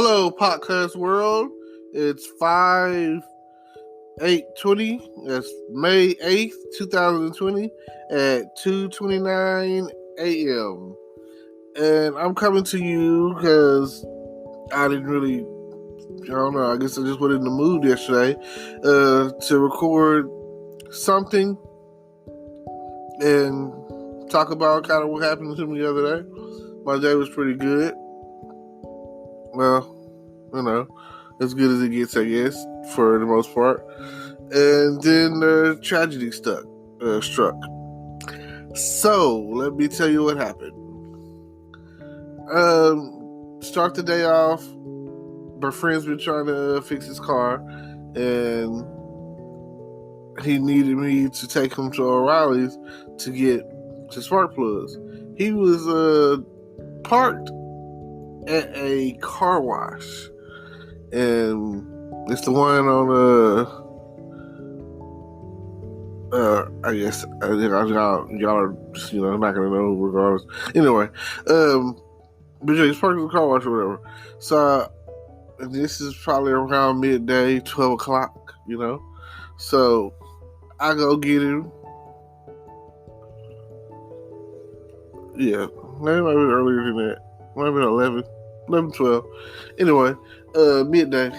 Hello, podcast world. It's 5/8/20. That's May 8th, 2020 at 2:29 a.m. And I'm coming to you because I didn't really, I don't know, I guess I just went in the mood yesterday to record something and talk about kind of what happened to me the other day. My day was pretty good. Well, as good as it gets, I guess, for the most part. And then tragedy struck. So, let me tell you what happened. Start the day off. My friend's been trying to fix his car, and he needed me to take him to O'Reilly's to get the spark plugs. He was parked at a car wash, and it's the one on I guess y'all are just, not gonna know regardless. Anyway, but yeah, he's parked at the car wash or whatever. So this is probably around midday, 12 o'clock. So I go get him. Yeah, maybe it might be earlier than that. Maybe 11, 12. Anyway, midday,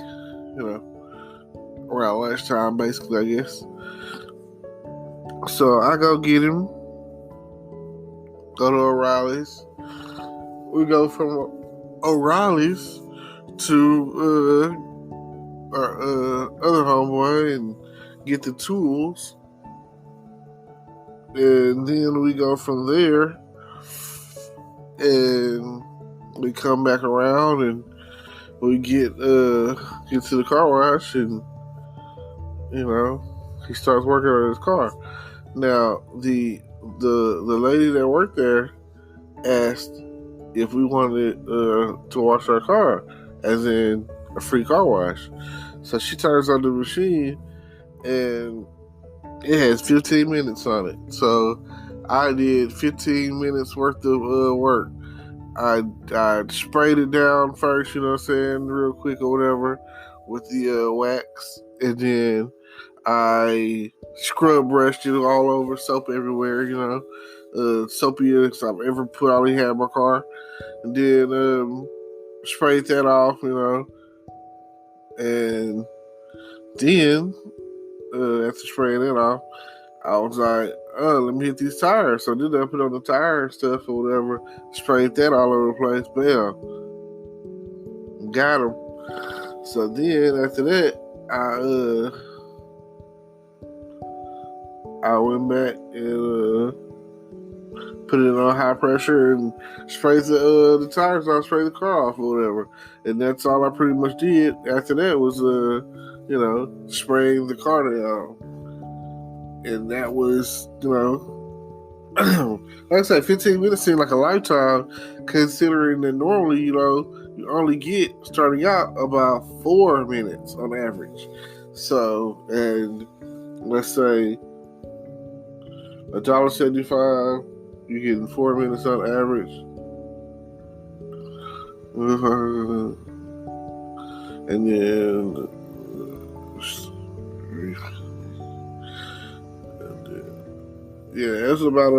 around lunchtime, basically, I guess. So I go get him, go to O'Reilly's. We go from O'Reilly's to our other homeboy and get the tools. And then we go from there and we come back around and we get to the car wash, and he starts working on his car. Now the lady that worked there asked if we wanted to wash our car, as in a free car wash. So she turns on the machine and it has 15 minutes on it. So I did 15 minutes worth of work. I sprayed it down first, real quick or whatever, with the wax, and then I scrub brushed it all over, soap everywhere, soapiest I've ever put all he had in my car, and then sprayed that off, and then after spraying it off, I was like, let me hit these tires. So then I put on the tire and stuff or whatever, sprayed that all over the place. Bam. Got him. So then after that, I went back and put it on high pressure and sprayed the tires off, sprayed the car off or whatever. And that's all I pretty much did. After that was, spraying the car down. And that was, like I said, 15 minutes seemed like a lifetime, considering that normally, you only get, starting out, about 4 minutes on average. So, and let's say $1.75, you're getting 4 minutes on average. And then it's about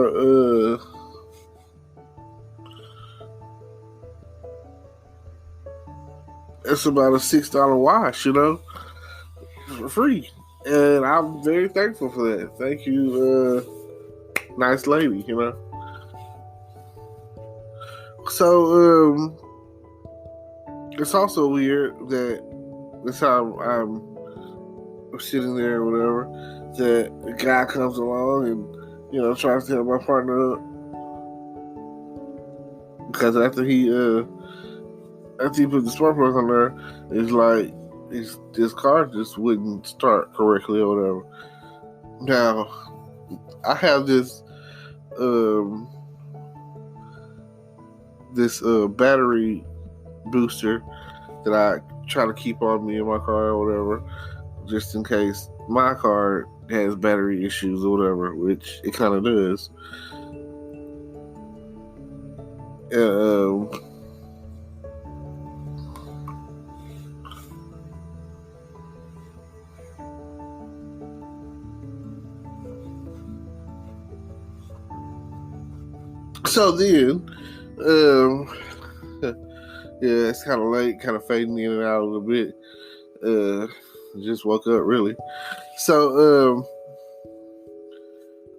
it's about a $6 wash, for free. And I'm very thankful for that. Thank you, nice lady, So, it's also weird that this time I'm sitting there or whatever, that the guy comes along and, tries to help my partner up. Because after he put the spark plug on there, it's like his car just wouldn't start correctly or whatever. Now, I have this battery booster that I try to keep on me in my car or whatever, just in case my car has battery issues or whatever, which it kind of does. So then, um, yeah, it's kind of late, kind of fading in and out a little bit. Just woke up really. So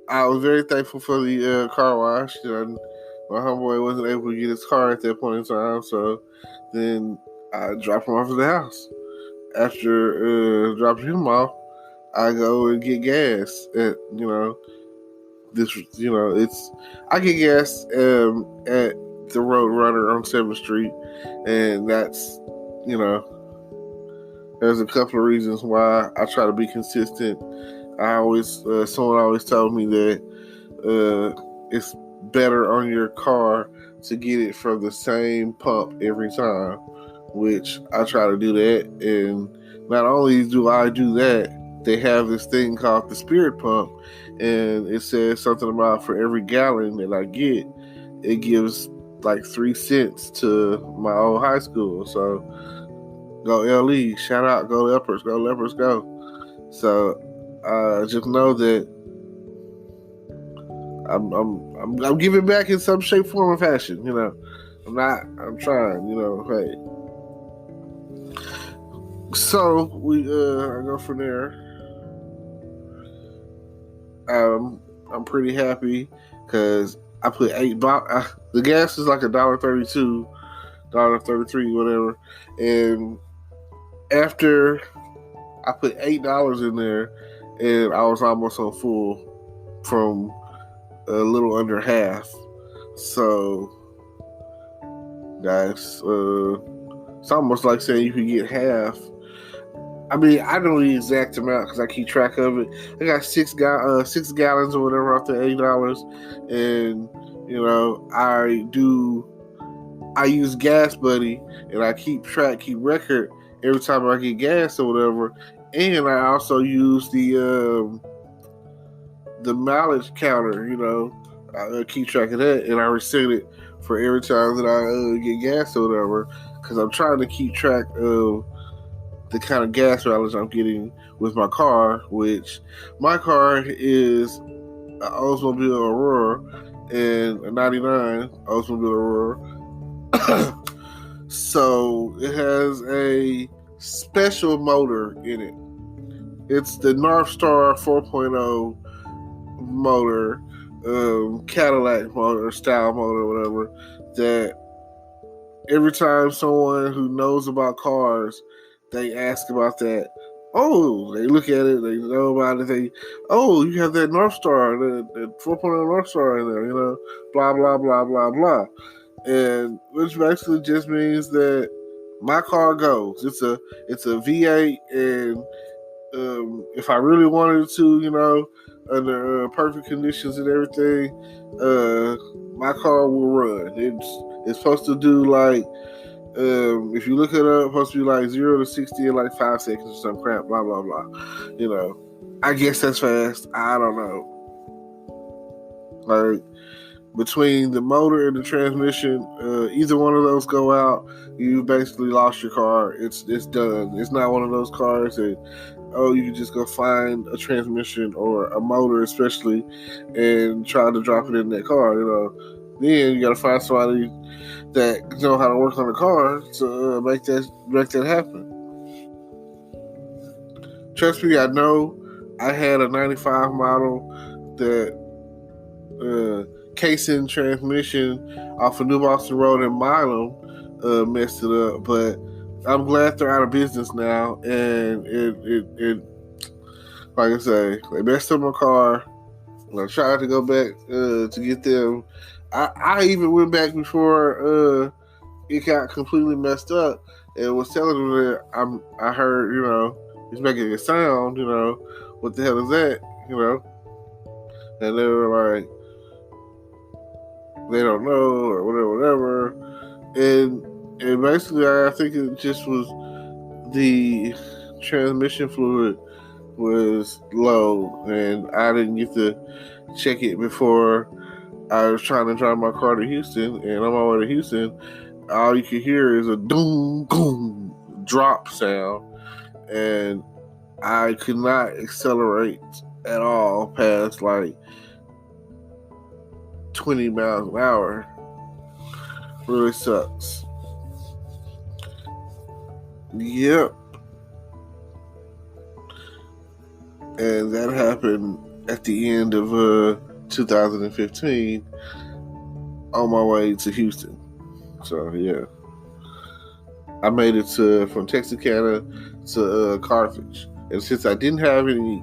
I was very thankful for the car wash. My homeboy wasn't able to get his car at that point in time, so then I dropped him off at the house. After dropping him off, I go and get gas at I get gas at the Road Runner on 7th Street, and that's there's a couple of reasons why I try to be consistent. Someone always told me that it's better on your car to get it from the same pump every time, which I try to do that. And not only do I do that, they have this thing called the Spirit Pump, and it says something about for every gallon that I get, it gives like 3 cents to my old high school. So go LE, shout out, go Leopards, go. So just know that I'm giving back in some shape, form, or fashion. I'm trying. Hey. So I go from there. I'm pretty happy because I put $8. The gas is like $1.32, $1.33, whatever. And after I put $8 in there, and I was almost on full from a little under half. So, guys, it's almost like saying you can get half. I mean, I know the exact amount because I keep track of it. I got 6 gallons or whatever off the $8, and I use Gas Buddy, and I keep record every time I get gas or whatever. And I also use the mileage counter. I keep track of that, and I reset it for every time that I get gas or whatever, because I'm trying to keep track of the kind of gas mileage I'm getting with my car, which my car is an Oldsmobile Aurora and a 99 Oldsmobile Aurora. So it has a special motor in it. It's the North Star 4.0 motor, Cadillac motor, style motor, whatever, that every time someone who knows about cars, they ask about that. Oh, they look at it, they know about it, you have that North Star, the 4.0 North Star in there, blah, blah, blah, blah, blah. And which basically just means that my car goes. It's a V8, and if I really wanted to, under perfect conditions and everything, my car will run. It's supposed to do like, if you look it up, it's supposed to be like 0 to 60 in like 5 seconds or some crap, blah, blah, blah. I guess that's fast. I don't know. Like, between the motor and the transmission, either one of those go out, you basically lost your car. It's done. It's not one of those cars that, you can just go find a transmission or a motor, especially, and try to drop it in that car. Then you got to find somebody that know how to work on the car to make that happen. Trust me, I know. I had a 95 model that casing transmission off of New Boston Road in Milam messed it up, but I'm glad they're out of business now. And it like I say, they messed up my car. I tried to go back to get them. I even went back before it got completely messed up and was telling them that I heard, it's making a sound, what the hell is that, and they were like, they don't know or whatever. And basically I think it just was the transmission fluid was low, and I didn't get to check it before I was trying to drive my car to Houston. And on my way to Houston, all you could hear is a doom, boom, drop sound, and I could not accelerate at all past like 20 miles an hour really sucks. Yep. And that happened at the end of 2015 on my way to Houston. So, yeah. I made it from Texarkana to Carthage. And since I didn't have any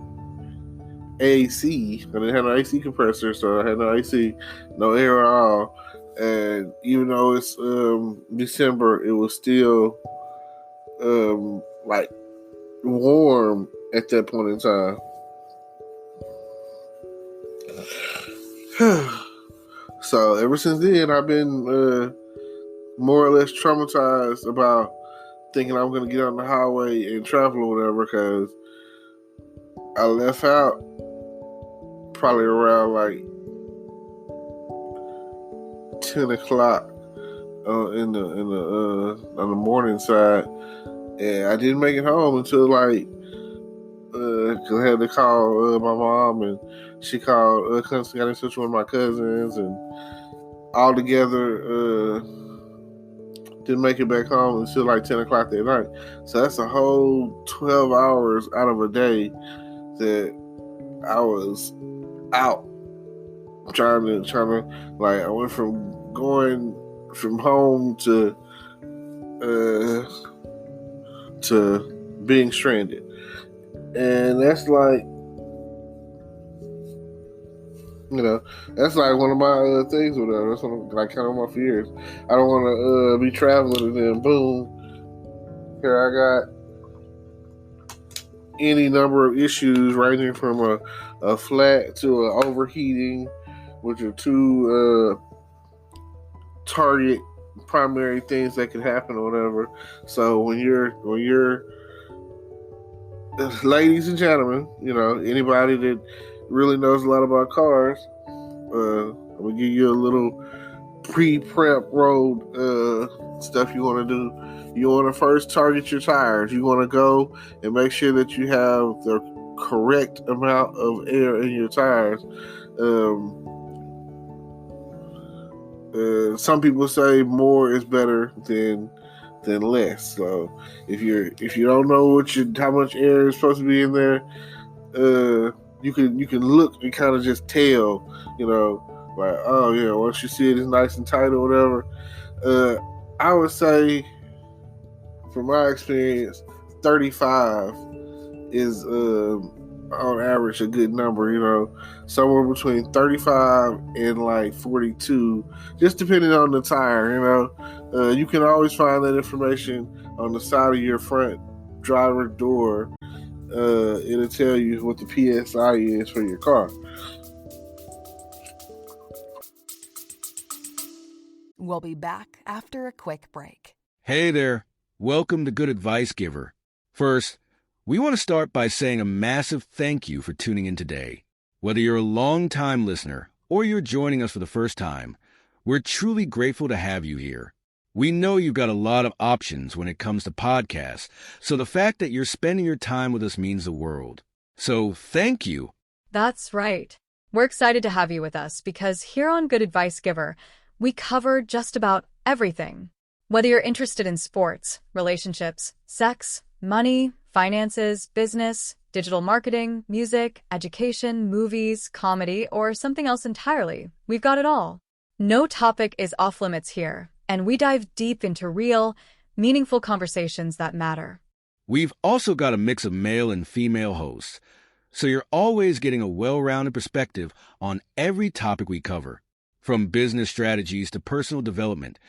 AC, I didn't have no AC compressor, so I had no AC, no air at all. And even though it's December, it was still like warm at that point in time. So ever since then, I've been more or less traumatized about thinking I'm going to get on the highway and travel or whatever, because I left out probably around like 10 o'clock on the morning side, and I didn't make it home until like because I had to call my mom, and she called got in touch with one of my cousins, and all together didn't make it back home until like 10 o'clock that night. So that's a whole 12 hours out of a day that I was out trying to like, I went from going from home to being stranded. And that's like, that's like one of my things or whatever. That's one of, like, kind of my fears. I don't want to be traveling and then boom, here I got any number of issues ranging from a flat to a overheating, which are two target primary things that could happen or whatever. So when you're ladies and gentlemen, anybody that really knows a lot about cars, I'm gonna give you a little pre-prep road stuff you want to do. You want to first target your tires. You want to go and make sure that you have the correct amount of air in your tires. Some people say more is better than less. So if you don't know how much air is supposed to be in there, you can look and kind of just tell, like, oh yeah, once you see it is nice and tight or whatever. I would say, from my experience, 35 is on average a good number, somewhere between 35 and like 42, just depending on the tire. You can always find that information on the side of your front driver door. It'll tell you what the PSI is for your car. We'll be back after a quick break. Hey there. Welcome to Good Advice Giver. First, we want to start by saying a massive thank you for tuning in today. Whether you're a long-time listener or you're joining us for the first time, we're truly grateful to have you here. We know you've got a lot of options when it comes to podcasts, so the fact that you're spending your time with us means the world. So thank you. That's right. We're excited to have you with us because here on Good Advice Giver, we cover just about everything. Whether you're interested in sports, relationships, sex, money, finances, business, digital marketing, music, education, movies, comedy, or something else entirely, we've got it all. No topic is off limits here, and we dive deep into real, meaningful conversations that matter. We've also got a mix of male and female hosts, so you're always getting a well-rounded perspective on every topic we cover, from business strategies to personal development,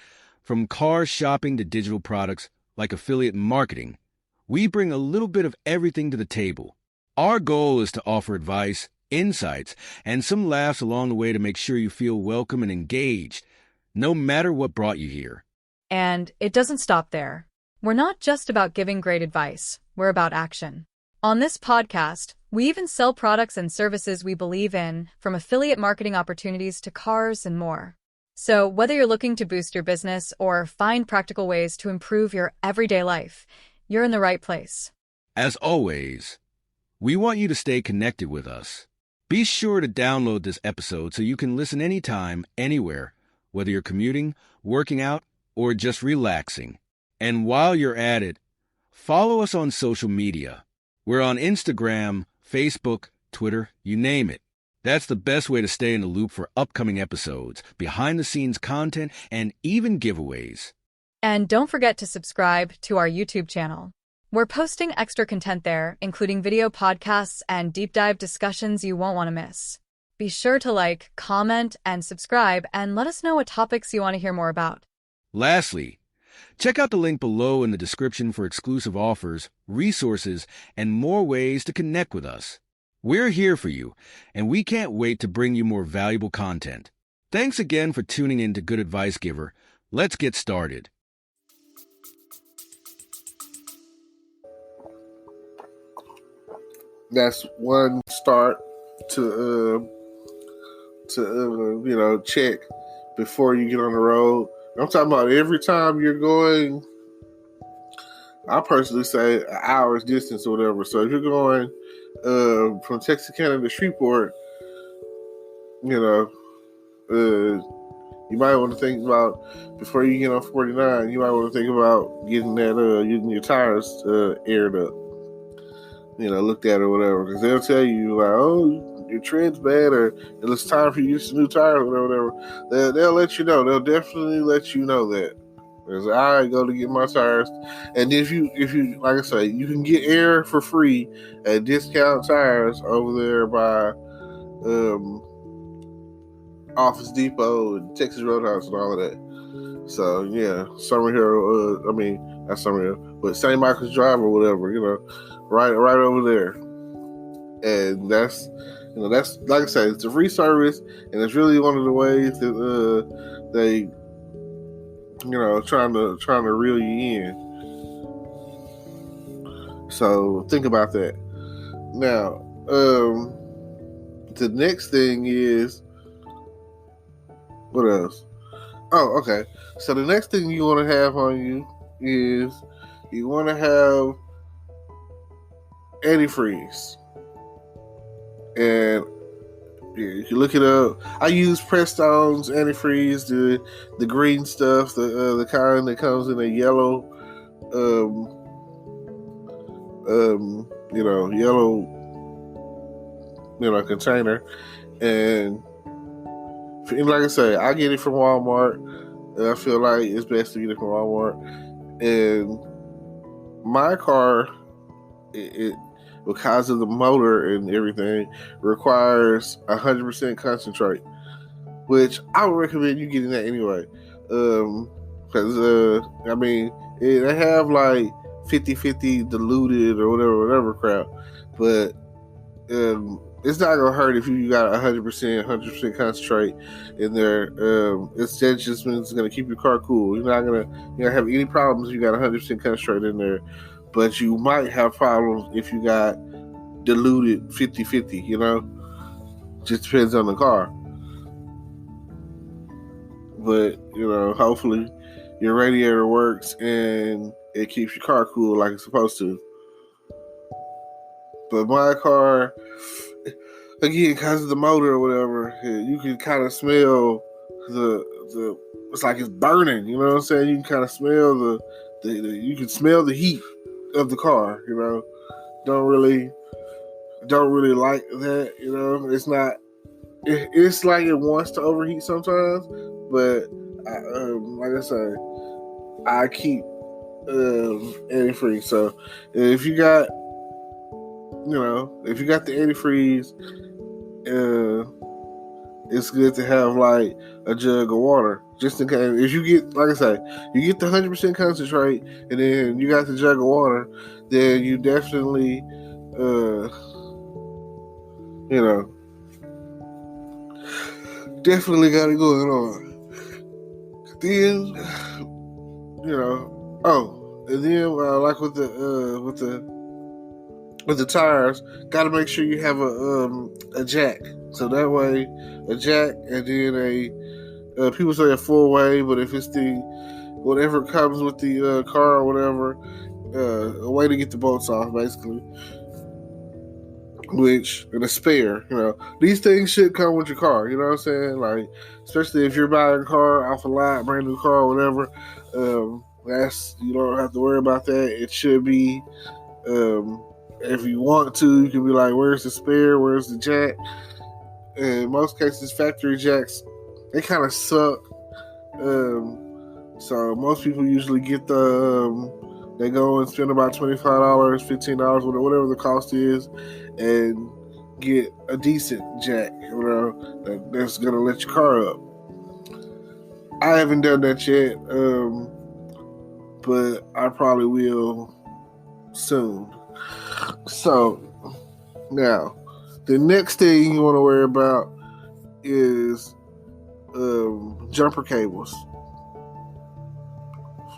from car shopping to digital products like affiliate marketing. We bring a little bit of everything to the table. Our goal is to offer advice, insights, and some laughs along the way to make sure you feel welcome and engaged, no matter what brought you here. And it doesn't stop there. We're not just about giving great advice, we're about action. On this podcast, we even sell products and services we believe in, from affiliate marketing opportunities to cars and more. So whether you're looking to boost your business or find practical ways to improve your everyday life, you're in the right place. As always, we want you to stay connected with us, Be sure to download this episode so you can listen anytime, anywhere, whether you're commuting, working out, or just relaxing. And while you're at it, follow us on social media. We're on Instagram, Facebook, Twitter, you name it. That's the best way to stay in the loop for upcoming episodes, behind-the-scenes content, and even giveaways. And don't forget to subscribe to our YouTube channel. We're posting extra content there, including video podcasts and deep dive discussions you won't want to miss. Be sure to like, comment, and subscribe, and let us know what topics you want to hear more about. Lastly, check out the link below in the description for exclusive offers, resources, and more ways to connect with us. We're here for you, and we can't wait to bring you more valuable content. Thanks again for tuning in to Good Advice Giver. Let's get started. That's one start to check before you get on the road. I'm talking about every time you're going. I personally say an hour's distance or whatever. So if you're going from Texarkana to Shreveport, you might want to think about, before you get on 49, you might want to think about getting your tires aired up. Looked at or whatever, because they'll tell you like, oh, your tread's bad, or it's time for you to get some new tires or whatever. They'll let you know. They'll definitely let you know that. Because I go to get my tires, and if you like I say, you can get air for free at Discount Tires over there by Office Depot and Texas Roadhouse and all of that. So yeah, Summerhill. Not Summerhill, but St. Michael's Drive or whatever. Right over there. And that's like I said, it's a free service, and it's really one of the ways that they trying to reel you in. So think about that. Now, the next thing is, what else? Oh, okay. So the next thing you want to have on you is you want to have antifreeze. And you can look it up. I use Prestone's antifreeze, the green stuff, the kind that comes in a yellow, container. And like I say, I get it from Walmart. I feel like it's best to get it from Walmart. And my car, it because of the motor and everything, requires 100% concentrate, which I would recommend you getting that anyway. Because they have like 50-50 diluted or whatever crap, but it's not gonna hurt if you got 100% concentrate in there. It's just gonna keep your car cool. You're not gonna have any problems if you got 100% concentrate in there. But you might have problems if you got diluted 50-50, Just depends on the car. But, hopefully your radiator works and it keeps your car cool like it's supposed to. But my car, again, because of the motor or whatever, you can kind of smell it's like it's burning, you know what I'm saying? You can kind of smell you can smell the heat of the car, don't really like that, it's not, it's like it wants to overheat sometimes, but like I said, I keep antifreeze. So if you got the antifreeze, it's good to have like a jug of water, just in case. If you get, like I say, you get the 100% concentrate, and then you got the jug of water, then you definitely, definitely got it going on. Then, and then like with the tires, got to make sure you have a jack. So that way, a jack, and then people say a 4-way, but if it's whatever comes with the car or whatever, a way to get the bolts off, basically. and a spare. These things should come with your car. You know what I'm saying? Like, especially if you're buying a car off a lot, brand new car, or whatever. You don't have to worry about that. It should be. If you want to, you can be like, "Where's the spare? Where's the jack?" In most cases, factory jacks, they kind of suck. So most people usually get they go and spend about $25, $15, whatever the cost is, and get a decent jack, that's gonna let your car up. I haven't done that yet, but I probably will soon. So now, the next thing you want to worry about is jumper cables.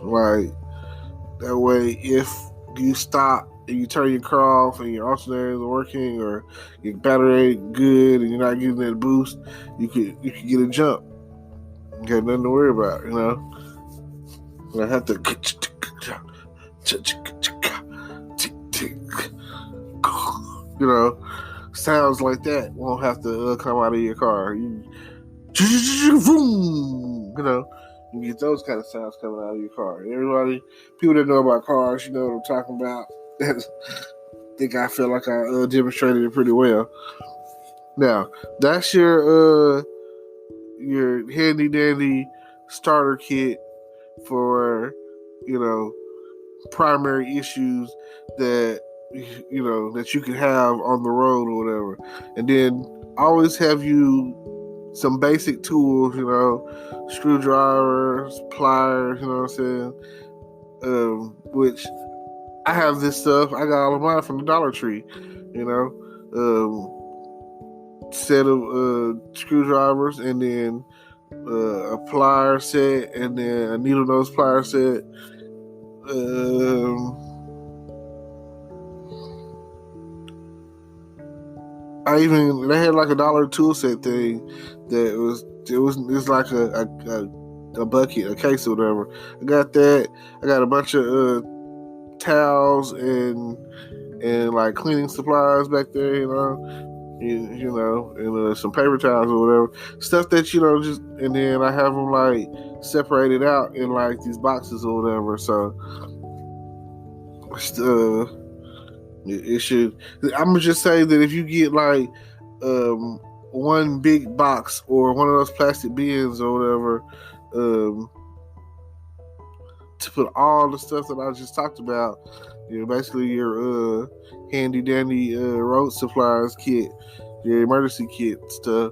Like, that way, if you stop and you turn your car off and your alternator isn't working, or your battery ain't good and you're not getting that boost, you could get a jump. You got nothing to worry about, I have to, sounds like that won't have to come out of your car. You get those kind of sounds coming out of your car. People that know about cars, you know what I'm talking about. I think I feel like I demonstrated it pretty well. Now, that's your handy dandy starter kit for, primary issues that that you can have on the road or whatever. And then always have you some basic tools, screwdrivers, pliers, you know what I'm saying? Which I have this stuff. I got all of mine from the Dollar Tree, set of screwdrivers, and then a plier set, and then a needle nose plier set. They had like a dollar tool set thing that it's like a bucket, a case or whatever. I got that. I got a bunch of towels and like cleaning supplies back there, and some paper towels or whatever stuff that just. And then I have them like separated out in like these boxes or whatever. So it should. I'm gonna just say that if you get like one big box or one of those plastic bins or whatever, to put all the stuff that I just talked about, basically your handy dandy road supplies kit, your emergency kit stuff,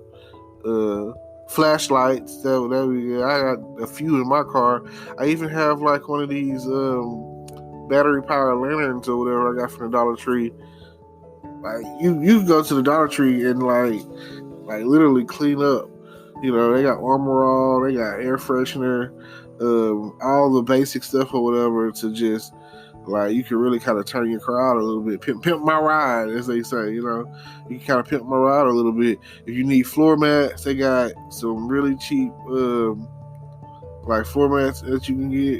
flashlights. That I got a few in my car. I even have like one of these battery powered lanterns or whatever I got from the Dollar Tree. Like, you go to the Dollar Tree and like literally clean up. They got Armor All, they got air freshener, all the basic stuff or whatever, to just like, you can really kind of turn your car out a little bit. Pimp my ride, as they say. You can kind of pimp my ride a little bit. If you need floor mats, they got some really cheap like floor mats that you can get.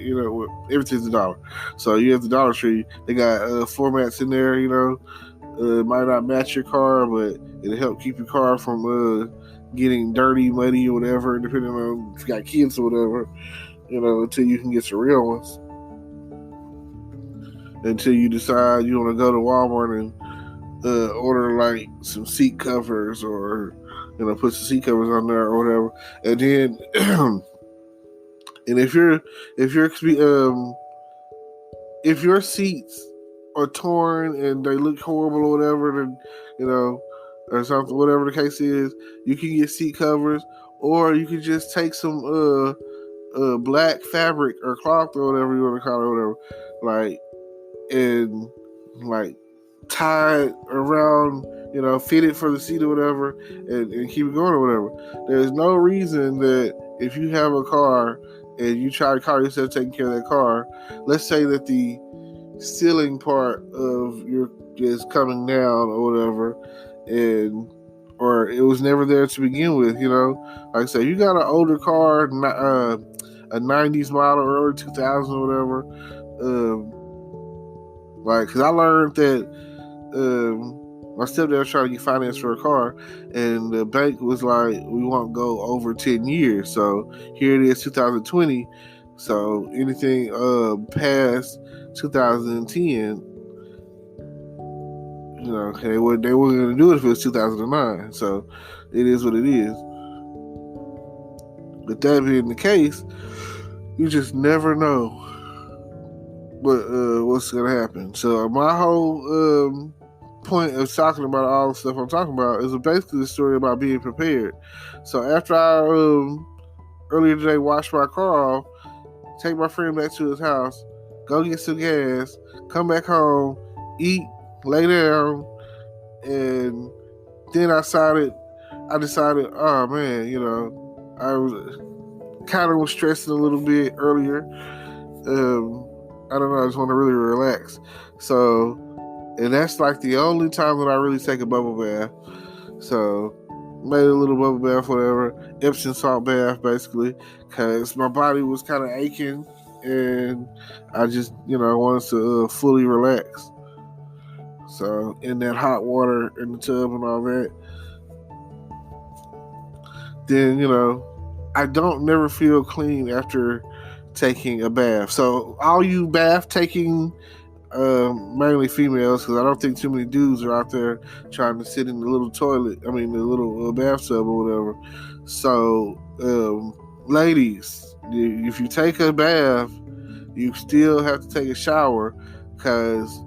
Everything's $1. So you have the Dollar Tree, they got floor mats in there. It might not match your car, but it'll help keep your car from getting dirty, muddy, or whatever, depending on if you got kids or whatever, until you can get your real ones. Until you decide you want to go to Walmart and order like some seat covers, or put some seat covers on there or whatever. And then and if your seats are torn and they look horrible or whatever, then or something, whatever the case is, you can get seat covers, or you can just take some black fabric or cloth or whatever you want to call it, or whatever, and tie it around, fit it for the seat or whatever, and keep it going or whatever. There's no reason that if you have a car and you try to call yourself taking care of that car, let's say that the ceiling part of your is coming down or whatever, or it was never there to begin with. Like I say, you got an older car, a 90s model, early 2000 or whatever, because I learned that My stepdad was trying to get finance for a car, and the bank was like, we won't go over 10 years. So here it is, 2020. So anything past 2010, they weren't going to do it if it was 2009. So it is what it is. But that being the case, you just never know what's going to happen. So my whole point of talking about all the stuff I'm talking about is basically the story about being prepared. So after I earlier today washed my car off, take my friend back to his house, go get some gas, come back home, eat, lay down, and then I decided, oh man, I was stressing a little bit earlier. I don't know, I just want to really relax. So, and that's like the only time that I really take a bubble bath. So, made a little bubble bath, whatever, Epsom salt bath, basically, because my body was kind of aching, and I just, wanted to fully relax. So, in that hot water in the tub and all that, then, I don't never feel clean after taking a bath. So, all you bath taking, mainly females, because I don't think too many dudes are out there trying to sit in the little toilet, the little bathtub or whatever. So, ladies, if you take a bath, you still have to take a shower, because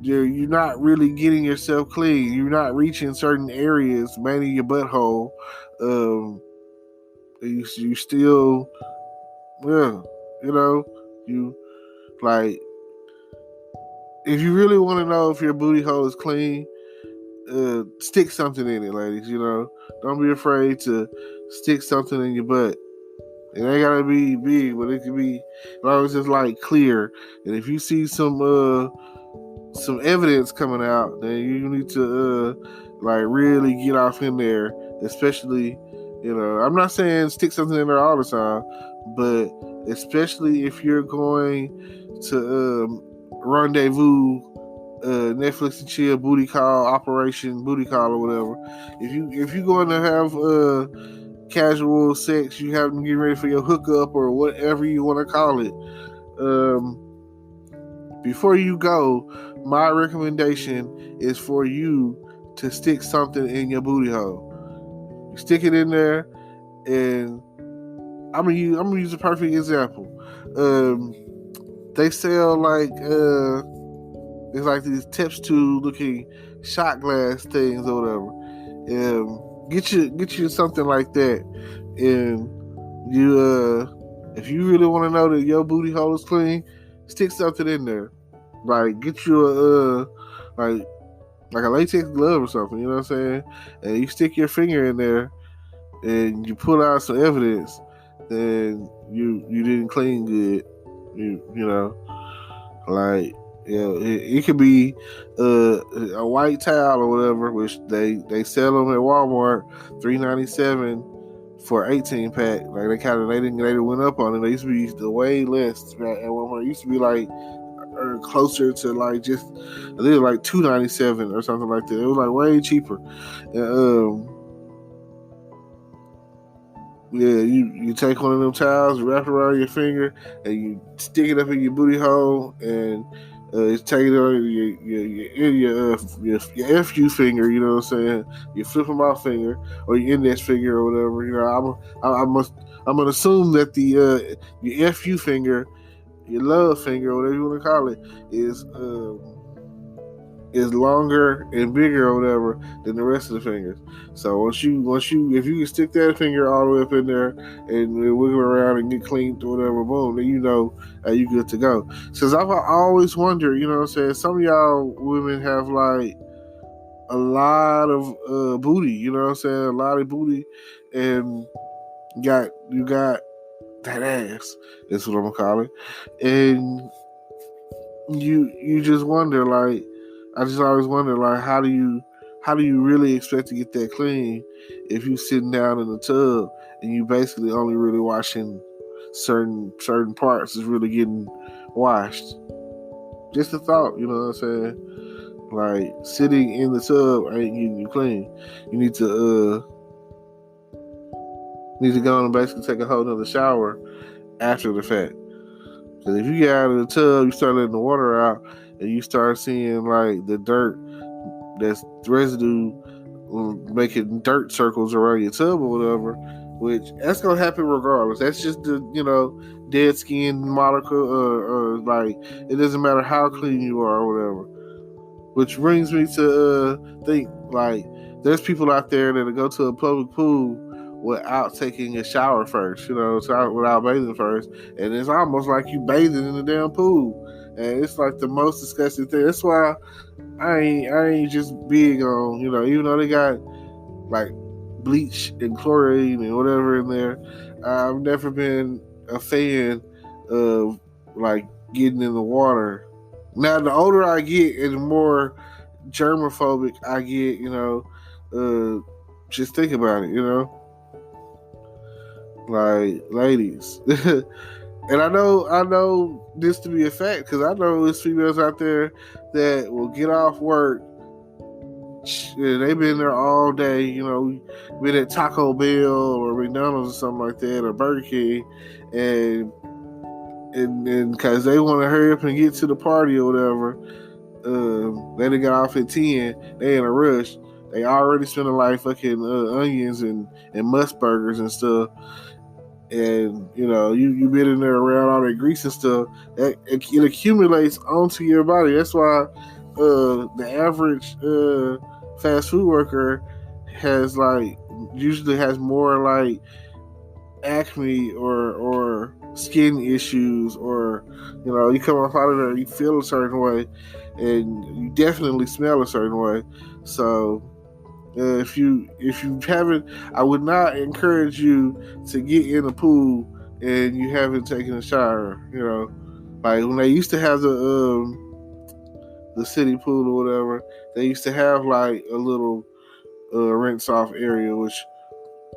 you're not really getting yourself clean. You're not reaching certain areas, mainly your butthole. You still, you like, if you really want to know if your booty hole is clean, stick something in it, ladies. Don't be afraid to stick something in your butt. It ain't gotta be big, but it can be, as long as it's like clear. And if you see some evidence coming out, then you need to really get off in there. Especially, I'm not saying stick something in there all the time, but especially if you're going to rendezvous, Netflix and chill, booty call, Operation Booty Call, or whatever. If you're going to have casual sex, you have to get ready for your hookup or whatever you want to call it. Before you go, my recommendation is for you to stick something in your booty hole. You stick it in there, and I'm gonna use a perfect example. They sell it's like these tips tube looking shot glass things or whatever. Get you something like that, and you if you really want to know that your booty hole is clean, stick something in there. Like, get you a like a latex glove or something, you know what I'm saying? And you stick your finger in there and you pull out some evidence, then you didn't clean good. It could be a white towel or whatever, which they sell them at Walmart, $3.97 for 18 pack. Like, they didn't went up on it. They used to be way less at Walmart. It used to be like closer to like just, I think it was like $2.97 or something like that. It was like way cheaper. And, you take one of them towels, wrap it around your finger, and you stick it up in your booty hole, and take it on your FU finger, you know what I'm saying? Your flip them out finger or your index finger or whatever. I'm gonna assume that the your FU finger, your love finger, whatever you want to call it, is longer and bigger or whatever than the rest of the fingers. So if you can stick that finger all the way up in there and wiggle around and get clean or whatever, boom, then you good to go. Because I've always wondered, you know what I'm saying, some of y'all women have like a lot of booty, you know what I'm saying, a lot of booty, and you got that ass, that's what I'm gonna call it, and you just wonder, like, I just always wonder, like, how do you really expect to get that clean if you sitting down in the tub and you basically only really washing certain parts is really getting washed? Just a thought, you know what I'm saying? Like sitting in the tub ain't getting you clean. You need to go and basically take a whole nother shower after the fact. Because if you get out of the tub, you start letting the water out, and you start seeing like the dirt, that's residue, making dirt circles around your tub or whatever, which that's gonna happen regardless. That's just the dead skin molecule. Like it doesn't matter how clean you are or whatever. Which brings me to think like there's people out there that go to a public pool without taking a shower first, without bathing first, and it's almost like you bathing in the damn pool, and it's like the most disgusting thing. That's why I ain't just big on even though they got like bleach and chlorine and whatever in there. I've never been a fan of like getting in the water. Now, the older I get and the more germophobic I get, just think about it, like ladies. And I know this to be a fact because I know there's females out there that will get off work. They've been there all day, been at Taco Bell or McDonald's or something like that, or Burger King, and because they want to hurry up and get to the party or whatever, they got off at 10. They in a rush. They already spending like fucking onions and must burgers and stuff. And you been in there around all that grease and stuff. It accumulates onto your body. That's why the average fast food worker usually has more like acne or skin issues, or you come off out of there, you feel a certain way, and you definitely smell a certain way. So if you haven't, I would not encourage you to get in the pool and you haven't taken a shower. Like when they used to have the city pool or whatever, they used to have like a little rinse off area, which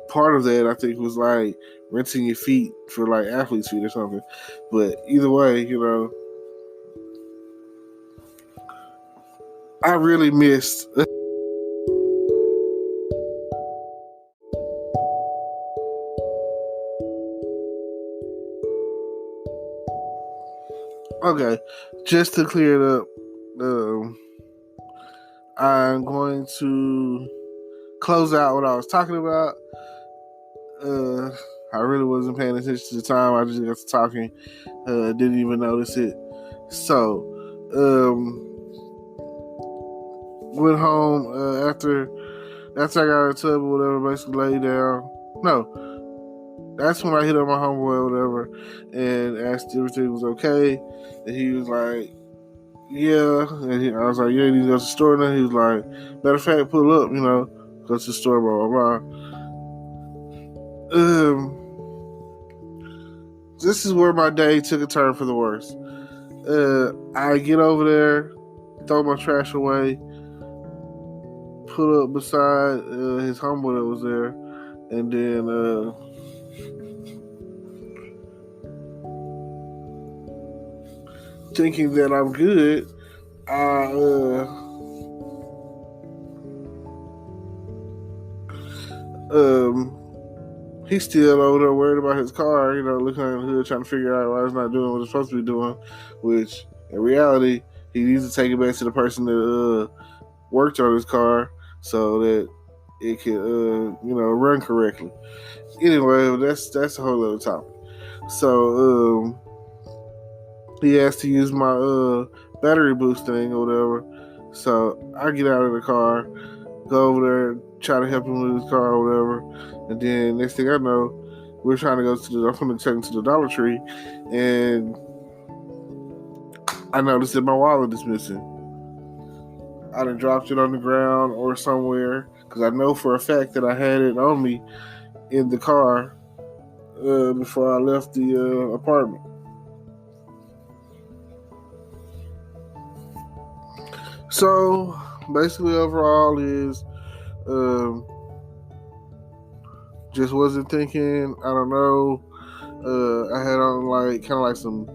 part of that I think was like rinsing your feet for like athlete's feet or something. But either way, I really missed. Okay, just to clear it up, I'm going to close out what I was talking about. I really wasn't paying attention to the time. I just got to talking. Didn't even notice it. So, went home after I got out of the tub or whatever, basically laid down. No, that's when I hit up my homeboy or whatever and asked if everything was okay. And he was like, yeah. And I was like, yeah, you need to go to the store now? He was like, matter of fact, pull up, go to the store, blah, blah, blah. This is where my day took a turn for the worse. I get over there, throw my trash away, put up beside his homeboy that was there, and then thinking that I'm good, he's still over there worried about his car, looking under the hood, trying to figure out why it's not doing what it's supposed to be doing, which in reality, he needs to take it back to the person that worked on his car so that it can, run correctly. Anyway, that's a whole other topic. So, he asked to use my battery boost thing or whatever. So I get out of the car, go over there, try to help him with his car or whatever. And then next thing I know, we're trying to go I'm going to take him to the Dollar Tree, and I noticed that my wallet is missing. I done dropped it on the ground or somewhere, because I know for a fact that I had it on me in the car before I left the apartment. So basically, overall is just wasn't thinking. I don't know. I had on like kind of like some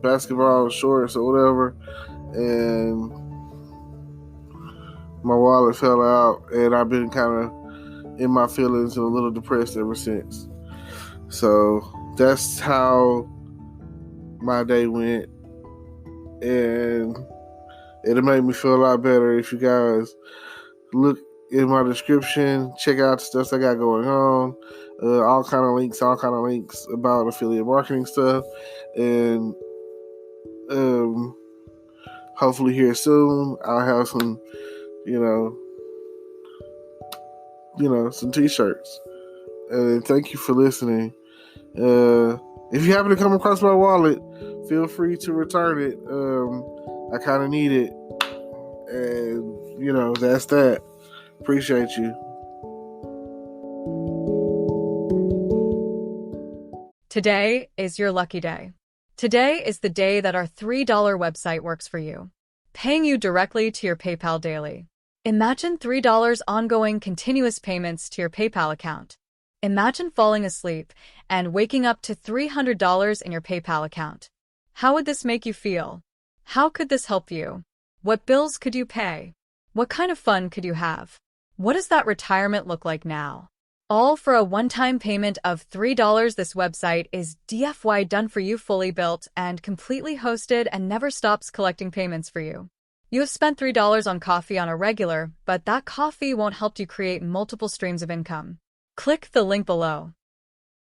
basketball shorts or whatever, and my wallet fell out, and I've been kind of in my feelings and a little depressed ever since. So that's how my day went, and it'll make me feel a lot better if you guys look in my description, check out the stuff I got going on, all kind of links about affiliate marketing stuff, and hopefully here soon I'll have some, some t-shirts. And thank you for listening. If you happen to come across my wallet, feel free to return it. I kind of need it, and that's that. Appreciate you. Today is your lucky day. Today is the day that our $3 website works for you, paying you directly to your PayPal daily. Imagine $3 ongoing continuous payments to your PayPal account. Imagine falling asleep and waking up to $300 in your PayPal account. How would this make you feel? How could this help you? What bills could you pay? What kind of fun could you have? What does that retirement look like now? All for a one-time payment of $3. This website is DFY done for you, fully built and completely hosted, and never stops collecting payments for you. You have spent $3 on coffee on a regular, but that coffee won't help you create multiple streams of income. Click the link below.